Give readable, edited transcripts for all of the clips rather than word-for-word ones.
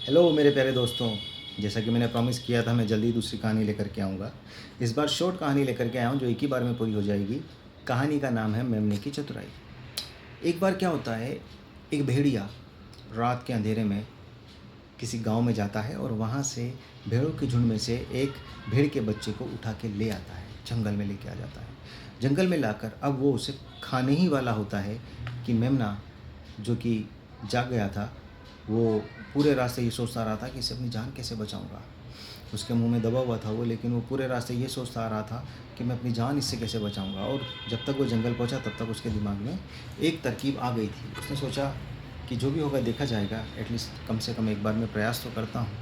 Hello मेरे प्यारे दोस्तों। जैसा कि मैंने प्रॉमिस किया था, मैं जल्दी दूसरी कहानी लेकर के आऊँगा। इस बार शॉर्ट कहानी लेकर के आया हूँ जो एक ही बार में पूरी हो जाएगी। कहानी का नाम है मेमने की चतुराई। एक बार क्या होता है, एक भेड़िया रात के अंधेरे में किसी गांव में जाता है और वहाँ से भेड़ों के झुंड में से एक भेड़ के बच्चे को उठा के ले आता है, जंगल में लेके आ जाता है। जंगल में लाकर अब वो उसे खाने ही वाला होता है कि मेमना, जो कि जाग गया था, वो पूरे रास्ते ये सोचता रहा था कि इसे अपनी जान कैसे बचाऊंगा। उसके मुंह में दबा हुआ था वो, लेकिन वो पूरे रास्ते ये सोचता आ रहा था कि मैं अपनी जान इससे कैसे बचाऊंगा। और जब तक वो जंगल पहुंचा तब तक उसके दिमाग में एक तरकीब आ गई थी। उसने सोचा कि जो भी होगा देखा जाएगा, एटलीस्ट कम से कम एक बार मैं प्रयास तो करता हूँ।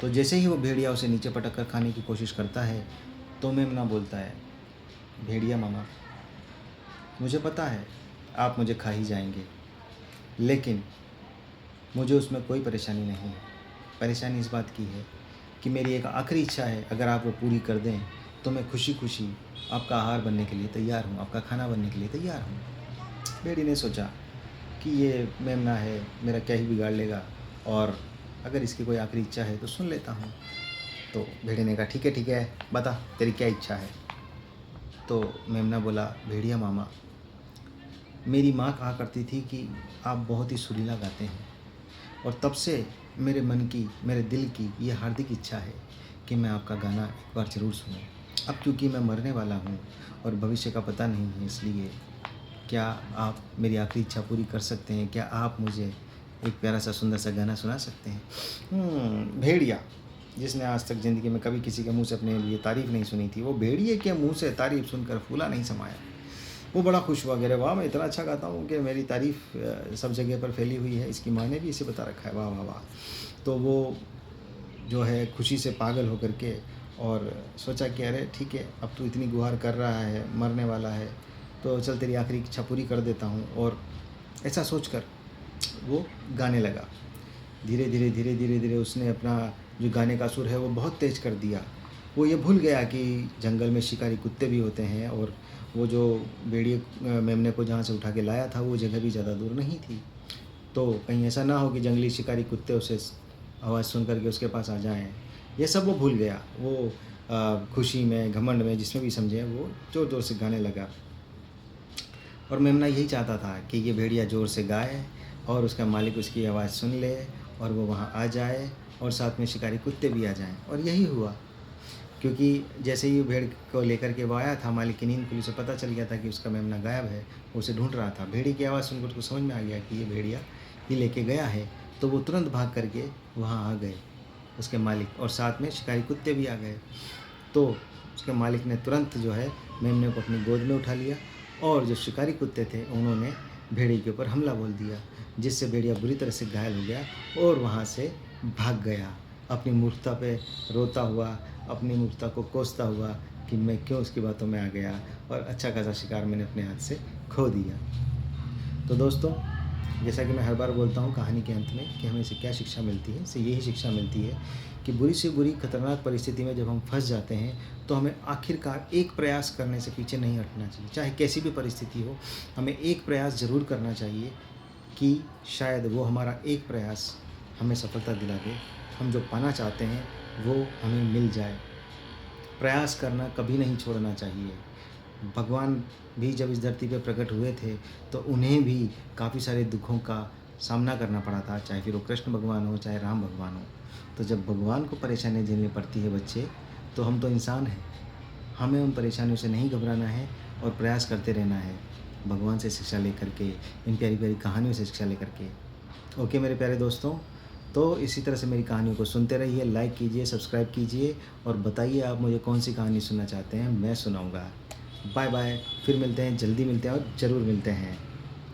तो जैसे ही वो भेड़िया उसे नीचे पटक कर खाने की कोशिश करता है तो मेमना बोलता है, भेड़िया मामा, मुझे पता है आप मुझे खा ही जाएंगे, लेकिन मुझे उसमें कोई परेशानी नहीं है। परेशानी इस बात की है कि मेरी एक आखिरी इच्छा है, अगर आप वो पूरी कर दें तो मैं खुशी खुशी आपका आहार बनने के लिए तैयार हूँ, आपका खाना बनने के लिए तैयार हूँ। भेड़ी ने सोचा कि ये मेमना है, मेरा क्या ही बिगाड़ लेगा, और अगर इसकी कोई आखिरी इच्छा है तो सुन लेता हूँ। तो भेड़ी ने कहा, ठीक है, बता तेरी क्या इच्छा है। तो मेमना बोला, भेड़िया मामा, मेरी माँ कहा करती थी कि आप बहुत ही सुरीला गाते हैं, और तब से मेरे मन की, मेरे दिल की ये हार्दिक इच्छा है कि मैं आपका गाना एक बार ज़रूर सुनूं। अब क्योंकि मैं मरने वाला हूँ और भविष्य का पता नहीं है, इसलिए क्या आप मेरी आखिरी इच्छा पूरी कर सकते हैं? क्या आप मुझे एक प्यारा सा सुंदर सा गाना सुना सकते हैं? भेड़िया, जिसने आज तक ज़िंदगी में कभी किसी के मुंह से अपने लिए तारीफ़ नहीं सुनी थी, वो भेड़िए के मुंह से तारीफ़ सुनकर फूला नहीं समाया। वो बड़ा खुश हुआ, कह रहे वाह, मैं इतना अच्छा गाता हूँ कि मेरी तारीफ़ सब जगह पर फैली हुई है, इसकी माँ ने भी इसे बता रखा है, वाह वाह वाह। तो वो जो है खुशी से पागल होकर के और सोचा कि अरे ठीक है, अब तू इतनी गुहार कर रहा है, मरने वाला है, तो चल तेरी आखिरी इच्छा पूरी कर देता हूँ। और ऐसा सोचकर वो गाने लगा। धीरे धीरे उसने अपना जो गाने का सुर है वो बहुत तेज कर दिया। वो ये भूल गया कि जंगल में शिकारी कुत्ते भी होते हैं, और वो जो भेड़िए मेमने को जहाँ से उठा के लाया था वो जगह भी ज़्यादा दूर नहीं थी। तो कहीं ऐसा ना हो कि जंगली शिकारी कुत्ते उसे आवाज़ सुन करके उसके पास आ जाएं। ये सब वो भूल गया। वो खुशी में, घमंड में, जिसमें भी समझे, वो ज़ोर ज़ोर से गाने लगा। और मेमना यही चाहता था कि ये भेड़िया ज़ोर से गाए और उसका मालिक उसकी आवाज़ सुन ले और वो वहाँ आ जाए, और साथ में शिकारी कुत्ते भी आ जाएं। और यही हुआ, क्योंकि जैसे ही भेड़ को लेकर के वो आया था, मालिक की नींद खुली, उसे पता चल गया था कि उसका मेमना गायब है। वो उसे ढूंढ रहा था। भेड़ी की आवाज़ सुनकर उसको समझ में आ गया कि ये भेड़िया ही लेके गया है। तो वो तुरंत भाग करके वहाँ आ गए, उसके मालिक, और साथ में शिकारी कुत्ते भी आ गए। तो उसके मालिक ने तुरंत जो है मेमने को अपनी गोद में उठा लिया, और जो शिकारी कुत्ते थे उन्होंने भेड़ी के ऊपर हमला बोल दिया, जिससे भेड़िया बुरी तरह से घायल हो गया और वहाँ से भाग गया, अपनी मूर्खता पे रोता हुआ, अपनी मूर्खता को कोसता हुआ कि मैं क्यों उसकी बातों में आ गया, और अच्छा खासा शिकार मैंने अपने हाथ से खो दिया। तो दोस्तों, जैसा कि मैं हर बार बोलता हूँ कहानी के अंत में कि हमें इससे क्या शिक्षा मिलती है, इससे यही शिक्षा मिलती है कि बुरी से बुरी खतरनाक परिस्थिति में जब हम फंस जाते हैं तो हमें आखिरकार एक प्रयास करने से पीछे नहीं हटना चाहिए। चाहे कैसी भी परिस्थिति हो, हमें एक प्रयास ज़रूर करना चाहिए कि शायद वो हमारा एक प्रयास हमें सफलता दिला दे, हम जो पाना चाहते हैं वो हमें मिल जाए। प्रयास करना कभी नहीं छोड़ना चाहिए। भगवान भी जब इस धरती पे प्रकट हुए थे तो उन्हें भी काफ़ी सारे दुखों का सामना करना पड़ा था, चाहे फिर वो कृष्ण भगवान हो, चाहे राम भगवान हो। तो जब भगवान को परेशानी झेलनी पड़ती है बच्चे, तो हम तो इंसान हैं, हमें उन परेशानियों से नहीं घबराना है और प्रयास करते रहना है, भगवान से शिक्षा लेकर के, इन प्यारी प्यारी कहानियों से शिक्षा लेकर के। ओके मेरे प्यारे दोस्तों, तो इसी तरह से मेरी कहानियों को सुनते रहिए, लाइक कीजिए, सब्सक्राइब कीजिए, और बताइए आप मुझे कौन सी कहानी सुनना चाहते हैं, मैं सुनाऊँगा। बाय बाय, फिर मिलते हैं, जल्दी मिलते हैं और ज़रूर मिलते हैं।